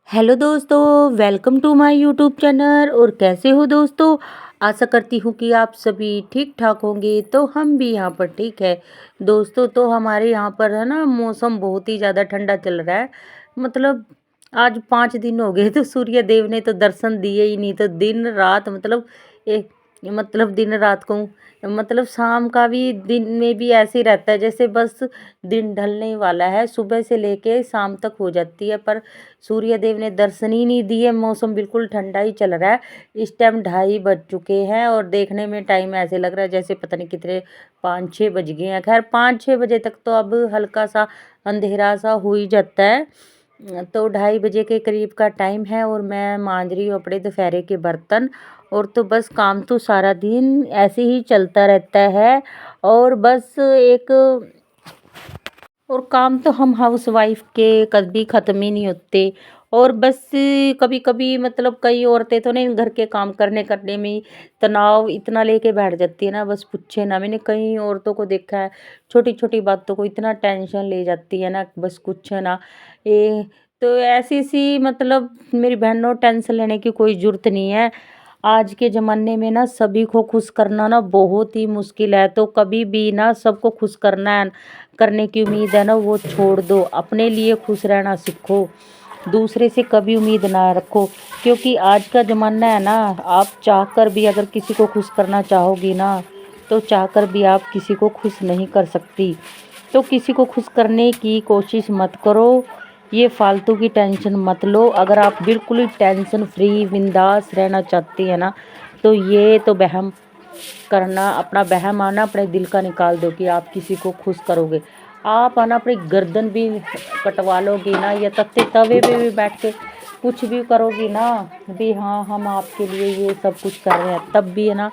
Hello दोस्तों, welcome to my YouTube channel. और कैसे हो दोस्तों? आशा करती हूँ कि आप सभी ठीक ठाक होंगे। तो हम भी यहाँ पर ठीक है दोस्तों। तो हमारे यहाँ पर है ना, मौसम बहुत ही ज़्यादा ठंडा चल रहा है। मतलब आज 5 दिन हो गए तो सूर्य देव ने तो दर्शन दिए ही नहीं। तो दिन रात मतलब दिन रात को मतलब शाम का भी, दिन में भी ऐसे ही रहता है जैसे बस दिन ढलने वाला है। सुबह से लेके शाम तक हो जाती है, पर सूर्य देव ने दर्शन ही नहीं दिए। मौसम बिल्कुल ठंडा ही चल रहा है। इस टाइम 2:30 बज चुके हैं और देखने में टाइम ऐसे लग रहा है जैसे पता नहीं कितने 5-6 बज गए हैं। खैर 5-6 बजे तक तो अब हल्का सा अंधेरा सा हो ही जाता है। तो 2:30 बजे के करीब का टाइम है और मैं मांज रही हूँ अपने दोपहर के बर्तन। और तो बस काम तो सारा दिन ऐसे ही चलता रहता है। और बस एक और काम तो हम हाउस वाइफ के कभी ख़त्म ही नहीं होते। और बस कभी कभी मतलब कई औरतें तो नहीं, घर के काम करने करने में ही तनाव इतना लेके बैठ जाती है ना, बस पूछे ना। मैंने कई औरतों को देखा है, छोटी छोटी बातों को इतना टेंशन ले जाती है ना, बस कुछ ना। ये तो ऐसी सी मतलब मेरी बहनों, टेंशन लेने की कोई ज़रूरत नहीं है। आज के ज़माने में ना सभी को खुश करना ना बहुत ही मुश्किल है। तो कभी भी ना सबको खुश करना है, करने की उम्मीद है ना वो छोड़ दो। अपने लिए खुश रहना सीखो, दूसरे से कभी उम्मीद ना रखो। क्योंकि आज का ज़माना है ना, आप चाहकर भी अगर किसी को खुश करना चाहोगी ना, तो चाहकर भी आप किसी को खुश नहीं कर सकती। तो किसी को खुश करने की कोशिश मत करो, ये फालतू की टेंशन मत लो। अगर आप बिल्कुल ही टेंशन फ्री बिंदास रहना चाहती है ना, तो ये तो वहम करना, अपना वहम आना अपने दिल का निकाल दो कि आप किसी को खुश करोगे। आप आना अपनी गर्दन भी कटवा लोगी ना, या तत्ते तवे पे भी बैठ के कुछ भी करोगी ना भी, हाँ हम आपके लिए ये सब कुछ कर रहे हैं, तब भी है ना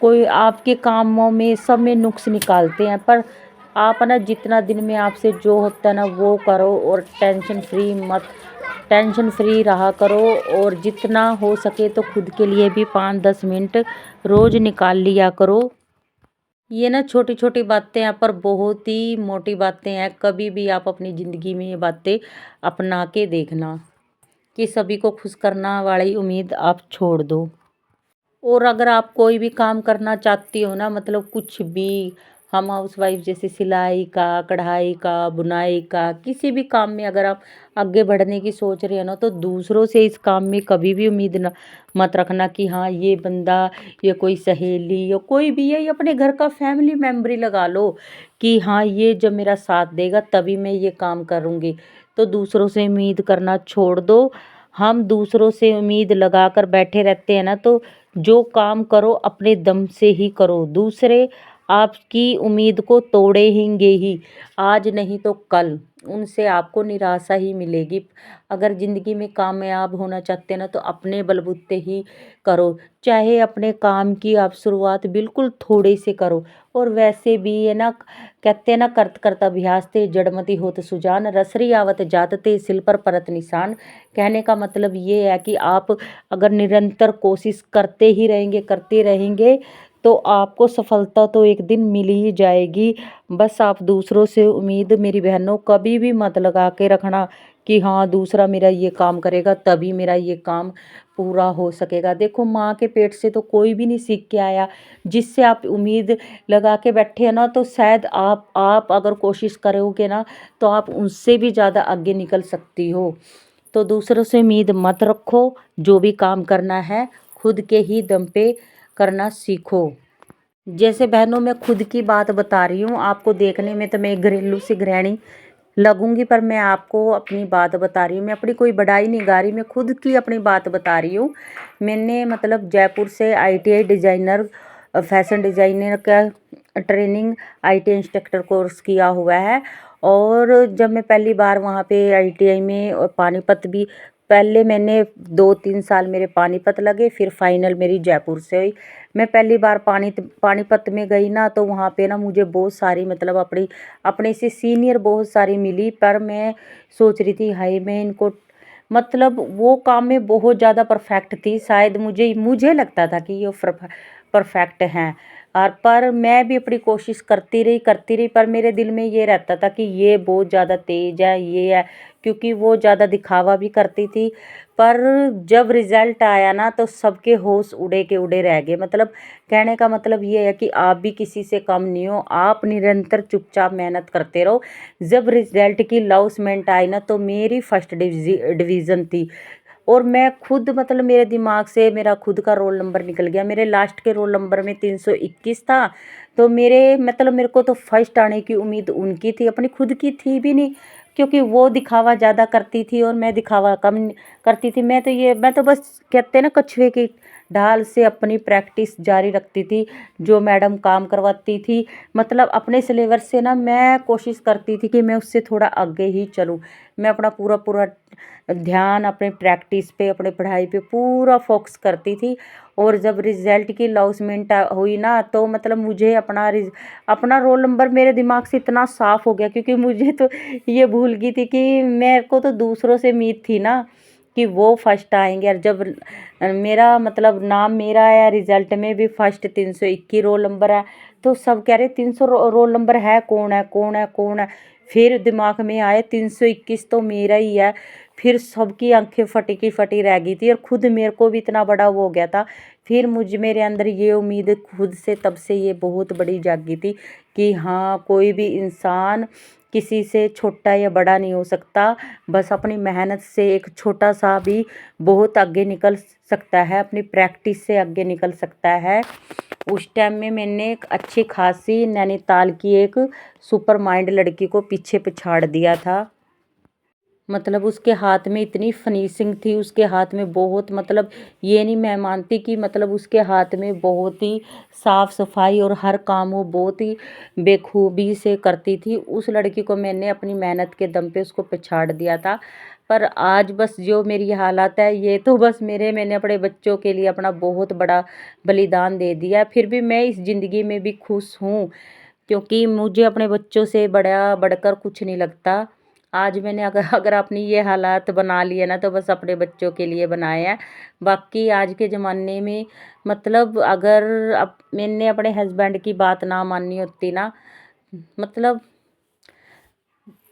कोई आपके कामों में सब में नुक्स निकालते हैं। पर आप ना जितना दिन में आपसे जो होता है ना वो करो, और टेंशन फ्री रहा करो। और जितना हो सके तो खुद के लिए भी 5-10 मिनट रोज़ निकाल लिया करो। ये ना छोटी छोटी बातें हैं पर बहुत ही मोटी बातें हैं। कभी भी आप अपनी ज़िंदगी में ये बातें अपना के देखना कि सभी को खुश करना वाली उम्मीद आप छोड़ दो। और अगर आप कोई भी काम करना चाहती हो ना, मतलब कुछ भी, हम हाउसवाइफ जैसे सिलाई का, कढ़ाई का, बुनाई का, किसी भी काम में अगर आप आगे बढ़ने की सोच रहे हो ना, तो दूसरों से इस काम में कभी भी उम्मीद ना मत रखना कि हाँ ये बंदा, ये कोई सहेली या कोई भी है, ये अपने घर का फैमिली मेम्बर ही लगा लो कि हाँ ये जब मेरा साथ देगा तभी मैं ये काम करूँगी। तो दूसरों से उम्मीद करना छोड़ दो। हम दूसरों से उम्मीद लगा कर बैठे रहते हैं ना, तो जो काम करो अपने दम से ही करो। दूसरे आपकी उम्मीद को तोड़ेंगे ही, आज नहीं तो कल उनसे आपको निराशा ही मिलेगी। अगर ज़िंदगी में कामयाब होना चाहते हैं ना, तो अपने बलबूते ही करो। चाहे अपने काम की आप शुरुआत बिल्कुल थोड़े से करो। और वैसे भी है ना, कहते हैं ना, करत करत अभ्यास ते जड़मति होत सुजान, रसरी आवत जात ते सिल पर परत निशान। कहने का मतलब ये है कि आप अगर निरंतर कोशिश करते रहेंगे तो आपको सफलता तो एक दिन मिल ही जाएगी। बस आप दूसरों से उम्मीद मेरी बहनों कभी भी मत लगा के रखना कि हाँ दूसरा मेरा ये काम करेगा तभी मेरा ये काम पूरा हो सकेगा। देखो माँ के पेट से तो कोई भी नहीं सीख के आया। जिससे आप उम्मीद लगा के बैठे हैं ना, तो शायद आप अगर कोशिश करोगे ना, तो आप उनसे भी ज़्यादा आगे निकल सकती हो। तो दूसरों से उम्मीद मत रखो। जो भी काम करना है खुद के ही दम पे करना सीखो। जैसे बहनों, मैं खुद की बात बता रही हूँ, आपको देखने में तो मैं एक घरेलू सी गृहिणी लगूंगी, पर मैं आपको अपनी बात बता रही हूँ। मैं अपनी कोई बड़ाई नहीं गा रही, मैं खुद की अपनी बात बता रही हूँ। मैंने मतलब जयपुर से ITI डिज़ाइनर, फैशन डिज़ाइनर का ट्रेनिंग, ITI इंस्ट्रक्टर कोर्स किया हुआ है। और जब मैं पहली बार वहाँ पे ITI में, और पानीपत भी, पहले मैंने 2-3 साल मेरे पानीपत लगे, फिर फाइनल मेरी जयपुर से हुई। मैं पहली बार पानीपत में गई ना, तो वहाँ पे ना मुझे बहुत सारी मतलब अपनी अपने से सीनियर बहुत सारी मिली। पर मैं सोच रही थी हाय मैं इनको, मतलब वो काम में बहुत ज़्यादा परफेक्ट थी। शायद मुझे लगता था कि ये परफेक्ट हैं। और पर मैं भी अपनी कोशिश करती रही, पर मेरे दिल में ये रहता था कि ये बहुत ज़्यादा तेज है, ये है। क्योंकि वो ज़्यादा दिखावा भी करती थी। पर जब रिज़ल्ट आया ना तो सबके होश उड़े के उड़े रह गए। मतलब कहने का मतलब ये है कि आप भी किसी से कम नहीं हो, आप निरंतर चुपचाप मेहनत करते रहो। जब रिज़ल्ट की अनाउंसमेंट आई ना तो मेरी फर्स्ट डिवीज़न थी, और मैं खुद मतलब मेरे दिमाग से मेरा खुद का रोल नंबर निकल गया। मेरे लास्ट के रोल नंबर में 321 था। तो मेरे मतलब मेरे को तो फर्स्ट आने की उम्मीद उनकी थी, अपनी खुद की थी भी नहीं, क्योंकि वो दिखावा ज़्यादा करती थी और मैं दिखावा कम करती थी। मैं तो बस कहते हैं ना, कछुए की ढाल से अपनी प्रैक्टिस जारी रखती थी। जो मैडम काम करवाती थी मतलब अपने सिलेबस से ना, मैं कोशिश करती थी कि मैं उससे थोड़ा आगे ही चलूँ। मैं अपना पूरा पूरा ध्यान अपने प्रैक्टिस पे, अपने पढ़ाई पे पूरा फोकस करती थी। और जब रिज़ल्ट की अनाउंसमेंट हुई ना तो मतलब मुझे अपना रोल नंबर मेरे दिमाग से इतना साफ हो गया, क्योंकि मुझे तो ये भूल गई थी कि मेरे को तो दूसरों से उम्मीद थी ना कि वो फर्स्ट आएंगे। और जब मेरा मतलब नाम मेरा आया रिज़ल्ट में भी फर्स्ट, 321 रोल नंबर है, तो सब कह रहे 300 रोल नंबर है, कौन है कौन है कौन है। फिर दिमाग में आए 321 तो मेरा ही है। फिर सबकी आंखें फटी की फटी रह गई थी, और खुद मेरे को भी इतना बड़ा वो हो गया था। फिर मेरे अंदर ये उम्मीद खुद से तब से ये बहुत बड़ी जागी थी कि हाँ, कोई भी इंसान किसी से छोटा या बड़ा नहीं हो सकता। बस अपनी मेहनत से एक छोटा सा भी बहुत आगे निकल सकता है, अपनी प्रैक्टिस से आगे निकल सकता है। उस टाइम में मैंने एक अच्छी खासी नैनीताल की एक सुपर माइंड लड़की को पीछे पछाड़ दिया था। मतलब उसके हाथ में इतनी फिनिशिंग थी, उसके हाथ में बहुत मतलब ये नहीं मैं मानती कि मतलब उसके हाथ में बहुत ही साफ सफाई और हर काम वो बहुत ही बेखूबी से करती थी। उस लड़की को मैंने अपनी मेहनत के दम पे उसको पछाड़ दिया था। पर आज बस जो मेरी हालत है, ये तो बस मैंने अपने बच्चों के लिए अपना बहुत बड़ा बलिदान दे दिया है। फिर भी मैं इस ज़िंदगी में भी खुश हूँ, क्योंकि मुझे अपने बच्चों से बड़ा बढ़कर कुछ नहीं लगता। आज मैंने अगर अगर अपनी ये हालात बना लिए ना तो बस अपने बच्चों के लिए बनाए हैं। बाकी आज के ज़माने में मतलब अगर मैंने अपने हस्बैंड की बात ना मानी होती ना, मतलब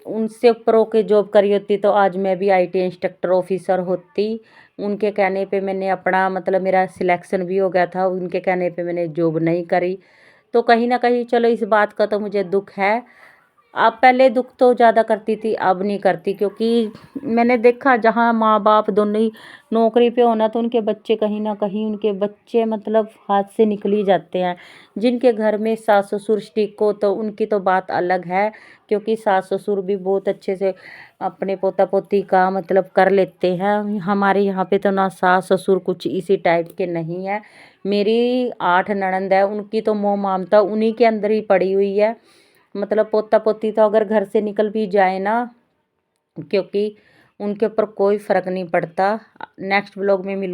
उनसे ऊपर होके जॉब करी होती, तो आज मैं भी आईटी इंस्ट्रक्टर ऑफिसर होती। उनके कहने पे मैंने अपना मतलब मेरा सिलेक्शन भी हो गया था, उनके कहने पे मैंने जॉब नहीं करी। तो कहीं ना कहीं चलो इस बात का तो मुझे दुख है। अब पहले दुख तो ज़्यादा करती थी, अब नहीं करती, क्योंकि मैंने देखा जहाँ माँ बाप दोनों ही नौकरी पे होना तो उनके बच्चे कहीं ना कहीं उनके बच्चे मतलब हाथ से निकल ही जाते हैं। जिनके घर में सास ससुर स्टिक हो तो उनकी तो बात अलग है, क्योंकि सास ससुर भी बहुत अच्छे से अपने पोता पोती का मतलब कर लेते हैं। हमारे यहाँ पे तो ना सास ससुर कुछ इसी टाइप के नहीं है। मेरी 8 ननंद है, उनकी तो मोह ममता उन्हीं के अंदर ही पड़ी हुई है। मतलब पोता पोती तो अगर घर से निकल भी जाए ना, क्योंकि उनके ऊपर कोई फ़र्क नहीं पड़ता। नेक्स्ट ब्लॉग में मिल